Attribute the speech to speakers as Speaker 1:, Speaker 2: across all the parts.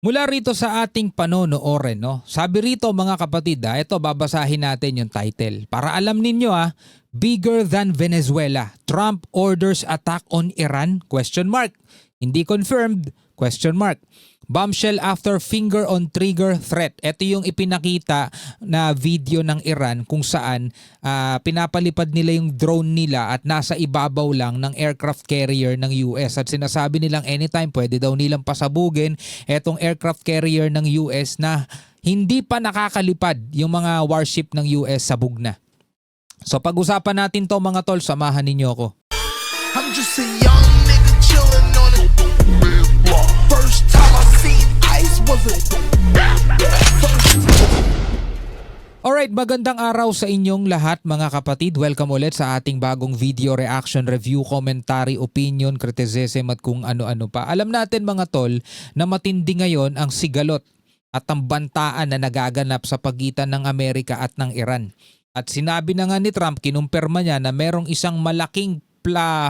Speaker 1: Mula rito sa ating panonoorin, no? Sabi rito mga kapatid, ito babasahin natin yung title. Para alam ninyo bigger than Venezuela. Trump orders attack on Iran? Question mark. Hindi confirmed? Question mark. Bombshell after finger on trigger threat. Ito yung ipinakita na video ng Iran kung saan pinapalipad nila yung drone nila at nasa ibabaw lang ng aircraft carrier ng US. At sinasabi nilang anytime pwede daw nilang pasabugin etong aircraft carrier ng US na hindi pa nakakalipad yung mga warship ng US sa Bugna. So pag-usapan natin to mga tol, samahan ninyo ako.
Speaker 2: I'm just a young nigga chillin' on it. First time I seen ice was a
Speaker 1: Alright, magandang araw sa inyong lahat mga kapatid. Welcome ulit sa ating bagong video reaction, review, commentary, opinion, criticism at kung ano-ano pa. Alam natin mga tol na matindi ngayon ang sigalot at ang bantaan na nagaganap sa pagitan ng Amerika at ng Iran. At sinabi na nga ni Trump, kinumpirma niya na merong isang malaking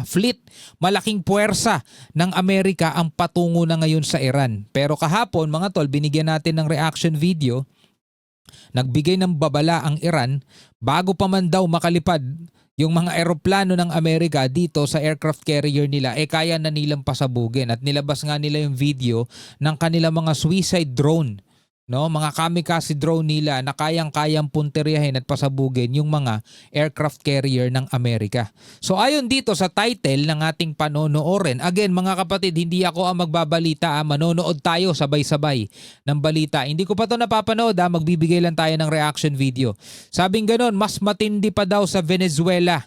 Speaker 1: fleet, malaking puwersa ng Amerika ang patungo na ngayon sa Iran. Pero kahapon mga tol, binigyan natin ng reaction video, nagbigay ng babala ang Iran bago pa man daw makalipad yung mga eroplano ng Amerika dito sa aircraft carrier nila, kaya na nilang pasabugin. At nilabas nga nila yung video ng kanilang mga suicide drone. No, mga kamikaze drone nila na kayang-kayang punteriyahin at pasabugin yung mga aircraft carrier ng Amerika. So ayon dito sa title ng ating panonoorin, again mga kapatid, hindi ako ang magbabalita, manonood tayo sabay-sabay ng balita. Hindi ko pa ito napapanood, magbibigay lang tayo ng reaction video. Sabing ganon, mas matindi pa daw sa Venezuela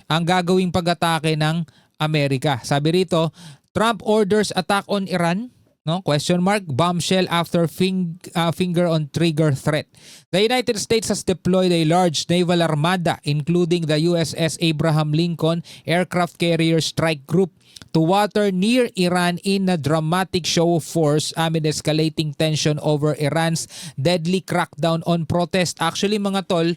Speaker 1: ang gagawing pag-atake ng Amerika. Sabi rito, Trump orders attack on Iran? No? Question mark, bombshell after finger on trigger threat. The United States has deployed a large naval armada including the USS Abraham Lincoln aircraft carrier strike group to water near Iran in a dramatic show of force amid escalating tension over Iran's deadly crackdown on protest. Actually mga tol,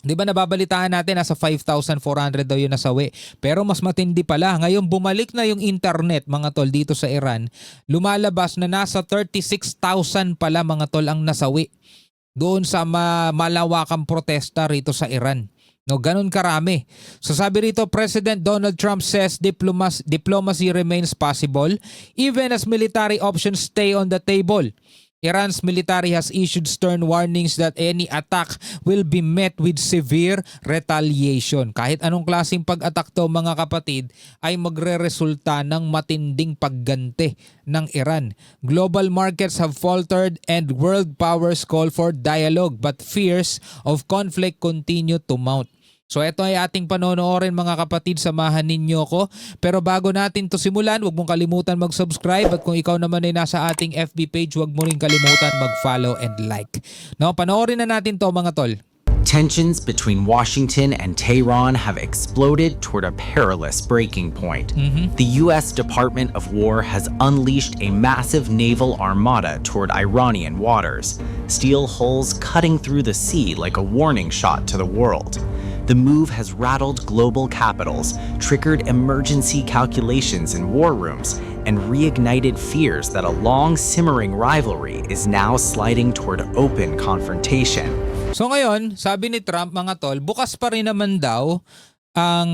Speaker 1: di ba nababalitaan natin nasa 5,400 daw yung nasawi. Pero mas matindi pala, ngayon bumalik na yung internet mga tol dito sa Iran. Lumalabas na nasa 36,000 pala mga tol ang nasawi doon sa malawakang protesta rito sa Iran. No, ganun karami. So sabi rito, President Donald Trump says diplomacy remains possible even as military options stay on the table. Iran's military has issued stern warnings that any attack will be met with severe retaliation. Kahit anong klaseng pag-attack to mga kapatid ay magre-resulta ng matinding pagganti ng Iran. Global markets have faltered and world powers call for dialogue but fears of conflict continue to mount. So ito ay ating panonoorin mga kapatid, samahan ninyo ko. Pero bago natin to simulan, huwag mong kalimutan mag-subscribe at kung ikaw naman ay nasa ating FB page, huwag mo rin kalimutan mag-follow and like. No, panoorin na natin to mga tol.
Speaker 3: Tensions between Washington and Tehran have exploded toward a perilous breaking point. The U.S. Department of War has unleashed a massive naval armada toward Iranian waters, steel hulls cutting through the sea like a warning shot to the world. The move has rattled global capitals, triggered emergency calculations in war rooms, and reignited fears that a long simmering rivalry is now sliding toward open confrontation.
Speaker 1: So ngayon, sabi ni Trump mga tol, bukas pa rin naman daw ang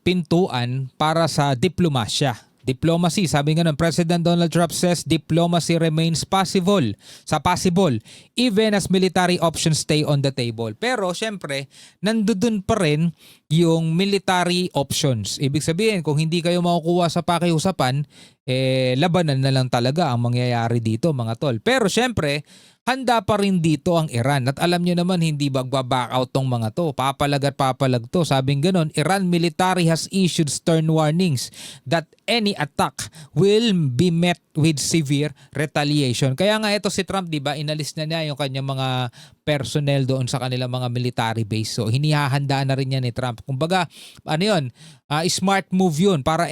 Speaker 1: pintuan para sa diplomasya. Diplomacy, sabi nga ng President Donald Trump says diplomacy remains possible even as military options stay on the table. Pero syempre, nandun pa rin yung military options. Ibig sabihin, kung hindi kayo makukuha sa pakiusapan, labanan na lang talaga ang mangyayari dito mga tol. Pero syempre, handa pa rin dito ang Iran. At alam nyo naman, hindi back out tong mga to. Papalag to. Sabing ganon, Iran military has issued stern warnings that any attack will be met with severe retaliation. Kaya nga ito si Trump, di ba, inalis na niya yung kanyang mga personnel doon sa kanilang mga military base. So hinihahandaan na rin niya ni Trump. Kumbaga, smart move yun para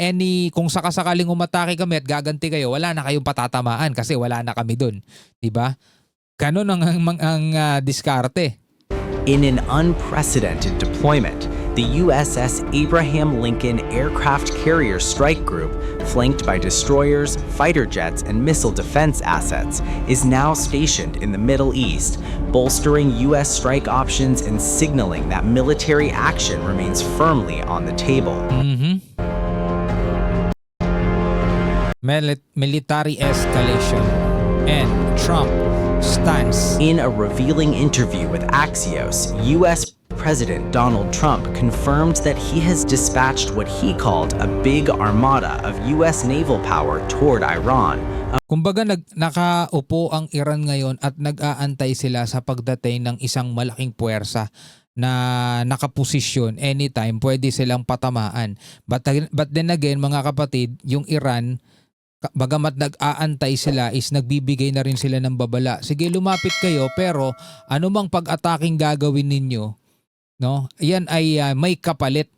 Speaker 1: kung sakasakaling umatake kami at gaganti kayo, wala na kayong patatamaan kasi wala na kami doon. Di ba? Ganon ang diskarte.
Speaker 3: In an unprecedented deployment, The USS Abraham Lincoln Aircraft Carrier Strike Group, flanked by destroyers, fighter jets, and missile defense assets, is now stationed in the Middle East, bolstering U.S. strike options and signaling that military action remains firmly on the table.
Speaker 1: Military escalation and Trump stance.
Speaker 3: In a revealing interview with Axios, U.S. President Donald Trump confirmed that he has dispatched what he called a big armada of U.S. naval power toward Iran.
Speaker 1: Kumbaga nakaupo ang Iran ngayon at nag-aantay sila sa pagdating ng isang malaking puwersa na nakaposisyon anytime pwede silang patamaan. But then again mga kapatid, yung Iran bagamat nag-aantay sila is nagbibigay na rin sila ng babala. Sige, lumapit kayo pero anumang pag-ataking gagawin ninyo, no? Yan ay may kapalit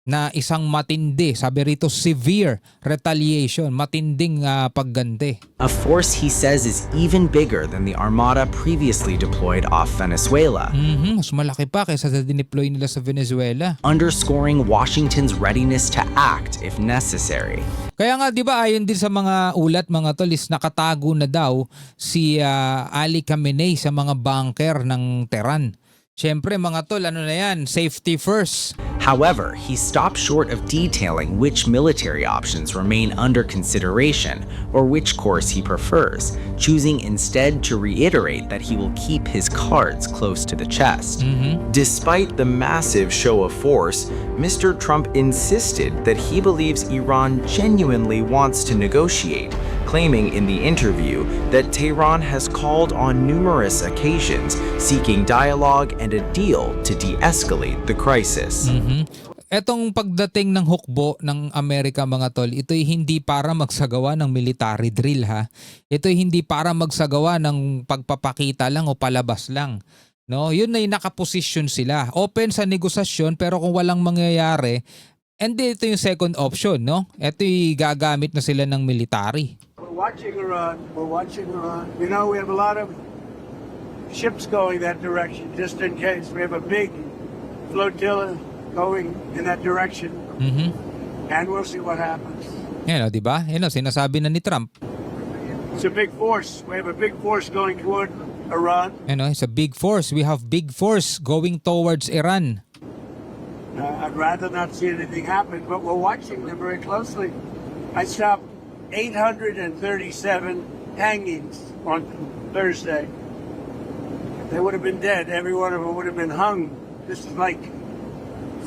Speaker 1: na isang matindi, sabi rito severe retaliation, matinding pagganti.
Speaker 3: A force he says is even bigger than the armada previously deployed off Venezuela.
Speaker 1: Mas malaki pa kaysa sa dineploy nila sa Venezuela.
Speaker 3: Underscoring Washington's readiness to act if necessary.
Speaker 1: Kaya nga 'di ba ayon din sa mga ulat mga tol is nakatago na daw si Ali Khamenei sa mga bunker ng Tehran. Siyempre mga tol, ano na yan, safety first.
Speaker 3: However, he stopped short of detailing which military options remain under consideration or which course he prefers, choosing instead to reiterate that he will keep his cards close to the chest.
Speaker 4: Despite the massive show of force, Mr. Trump insisted that he believes Iran genuinely wants to negotiate, claiming in the interview that Tehran has called on numerous occasions seeking dialogue and a deal to de-escalate the crisis.
Speaker 1: Etong pagdating ng hukbo ng Amerika mga tol, ito'y hindi para magsagawa ng military drill ha. Ito'y hindi para magsagawa ng pagpapakita lang o palabas lang. No, yun ay nakaposisyon sila. Open sa negosasyon pero kung walang mangyayari, and ito yung second option, no? Ito'y gagamit na sila ng military.
Speaker 5: We're watching Iran. We're watching Iran. You know, we have a lot of ships going that direction, just in case. We have a big flotilla going in that direction. And we'll see what happens.
Speaker 1: Yan o, di ba? Yan o, sinasabi na ni Trump.
Speaker 5: It's a big force. We have a big force going toward Iran.
Speaker 1: Yan o, it's a big force. We have big force going towards Iran.
Speaker 5: I'd rather not see anything happen, but we're watching them very closely. I stopped 837 hangings on Thursday. They would have been dead. Every one of them would have been hung. This is like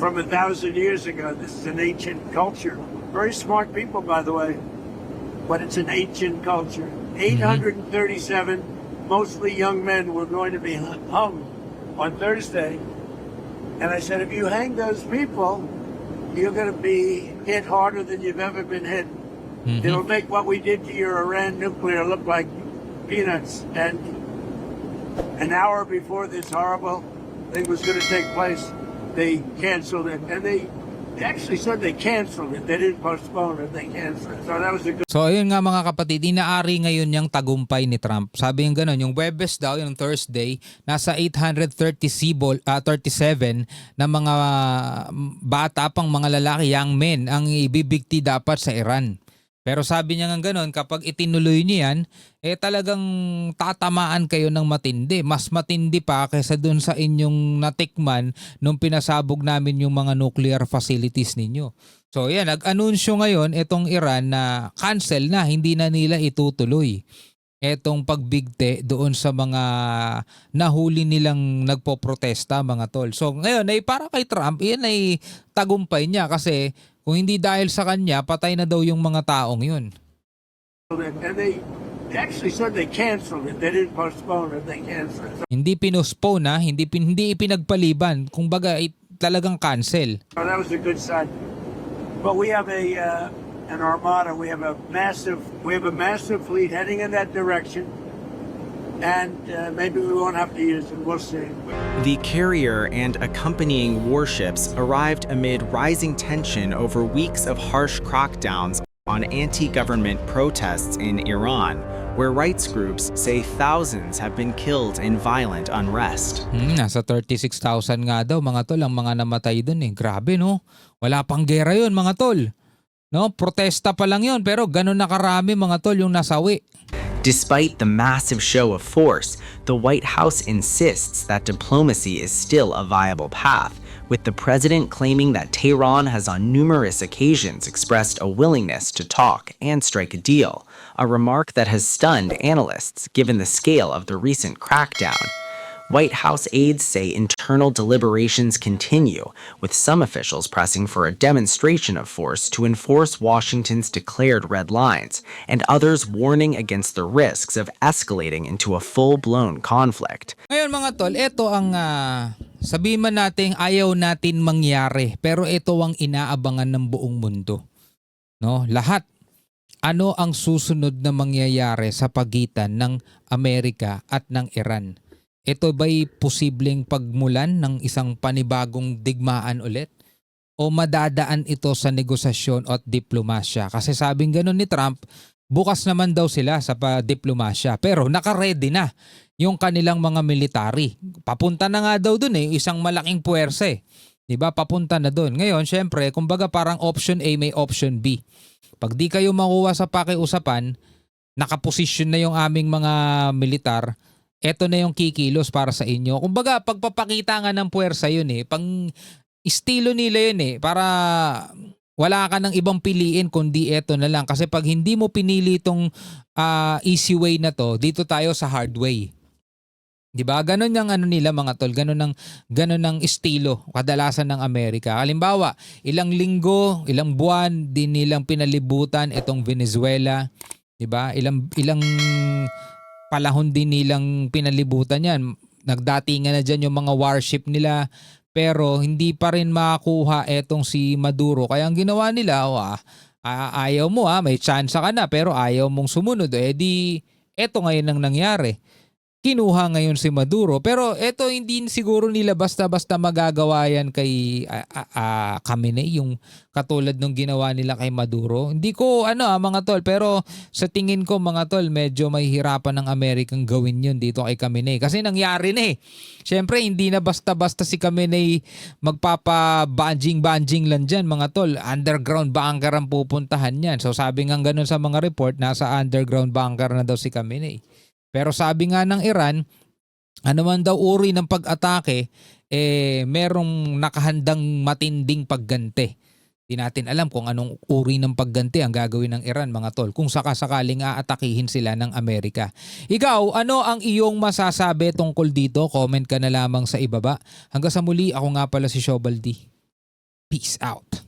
Speaker 5: from 1,000 years ago. This is an ancient culture. Very smart people, by the way, but it's an ancient culture. 837, mostly young men, were going to be hung on Thursday. And I said, if you hang those people, you're going to be hit harder than you've ever been hit. It'll make what we did to your Iran nuclear look like peanuts. And an hour before this horrible thing was going to take place, they canceled it. And they actually said they canceled it. They didn't postpone it. They canceled it. So that was a good...
Speaker 1: So ayun nga mga kapatid, inaari ngayon yung tagumpay ni Trump. Sabi yung gano'n, yung Webes daw, yung Thursday, nasa 837 na mga bata pang mga lalaki, young men, ang ibibigti dapat sa Iran. Pero sabi niya nga gano'n, kapag itinuloy niyo yan, talagang tatamaan kayo ng matindi. Mas matindi pa kaysa dun sa inyong natikman nung pinasabog namin yung mga nuclear facilities ninyo. So yan, nag-anunsyo ngayon itong Iran na cancel na, hindi na nila itutuloy etong pagbigte doon sa mga nahuli nilang nagpoprotesta mga tol. So ngayon ay para kay Trump, yan ay tagumpay niya kasi kung hindi dahil sa kanya, patay na daw yung mga taong yun.
Speaker 5: And they actually said they canceled it. They didn't postpone it. They canceled it.
Speaker 1: Hindi pinospone na, hindi ipinagpaliban. Kung baga, talagang cancel.
Speaker 5: So that was a good sign. But we have an armada. We have a massive fleet heading in that direction. And maybe we won't have to use it. We'll see.
Speaker 4: The carrier and accompanying warships arrived amid rising tension over weeks of harsh crackdowns on anti-government protests in Iran, where rights groups say thousands have been killed in violent unrest.
Speaker 1: Nasa 36,000 nga daw mga tol ang mga namatay dun eh. Grabe no? Wala pang gera yun mga tol. No? Protesta pa lang yun pero ganun na karami mga tol yung nasawi.
Speaker 3: Despite the massive show of force, the White House insists that diplomacy is still a viable path, with the president claiming that Tehran has on numerous occasions expressed a willingness to talk and strike a deal, a remark that has stunned analysts given the scale of the recent crackdown. White House aides say internal deliberations continue, with some officials pressing for a demonstration of force to enforce Washington's declared red lines, and others warning against the risks of escalating into a full-blown conflict.
Speaker 1: Ngayon mga tol, ito ang sabihin man natin ayaw natin mangyari pero ito ang inaabangan ng buong mundo. No? Lahat. Ano ang susunod na mangyayari sa pagitan ng Amerika at ng Iran? Ito ba'y posibleng pagmulan ng isang panibagong digmaan ulit? O madadaan ito sa negosasyon at diplomasya? Kasi sabing ganun ni Trump, bukas naman daw sila sa diplomasya. Pero naka-ready na yung kanilang mga military. Papunta na nga daw dun isang malaking puwersa eh. Diba? Papunta na dun. Ngayon, syempre, kumbaga parang option A may option B. Pag di kayo makuha sa pakiusapan, nakaposisyon na yung aming mga militar, eto na yung kikilos para sa inyo. Kumbaga, pagpapakita nga ng puwersa yun pang estilo nila yun para wala ka ng ibang piliin kundi eto na lang. Kasi pag hindi mo pinili itong easy way na to, dito tayo sa hard way. Diba? Ganon yung nila mga tol, ganon ng estilo kadalasan ng Amerika. Halimbawa, ilang linggo, ilang buwan din nilang pinalibutan itong Venezuela. Diba? Ilang palahon din nilang pinalibutan yan. Nagdatingan na dyan yung mga warship nila pero hindi pa rin makakuha etong si Maduro. Kaya ang ginawa nila, ayaw mo may chance ka na pero ayaw mong sumunod. Eto ngayon ang nangyari. Kinuha ngayon si Maduro pero eto hindi siguro nila basta-basta magagawa yan kay Khamenei yung katulad nung ginawa nila kay Maduro. Hindi ko mga tol pero sa tingin ko mga tol medyo may hirapan ng Amerikang gawin yun dito kay Khamenei kasi nangyari na Siyempre hindi na basta-basta si Khamenei magpapa-banjing lang dyan mga tol. Underground bunker ang pupuntahan yan. So sabi nga ganun sa mga report nasa underground bunker na daw si Khamenei. Pero sabi nga ng Iran, man daw uri ng pag-atake, merong nakahandang matinding pagganti. Di natin alam kung anong uri ng pagganti ang gagawin ng Iran mga tol kung sakasakaling aatakihin sila ng Amerika. Ikaw, ano ang iyong masasabi tungkol dito? Comment ka na lamang sa ibaba. Hanggang sa muli, ako nga pala si Shobaldi. Peace out.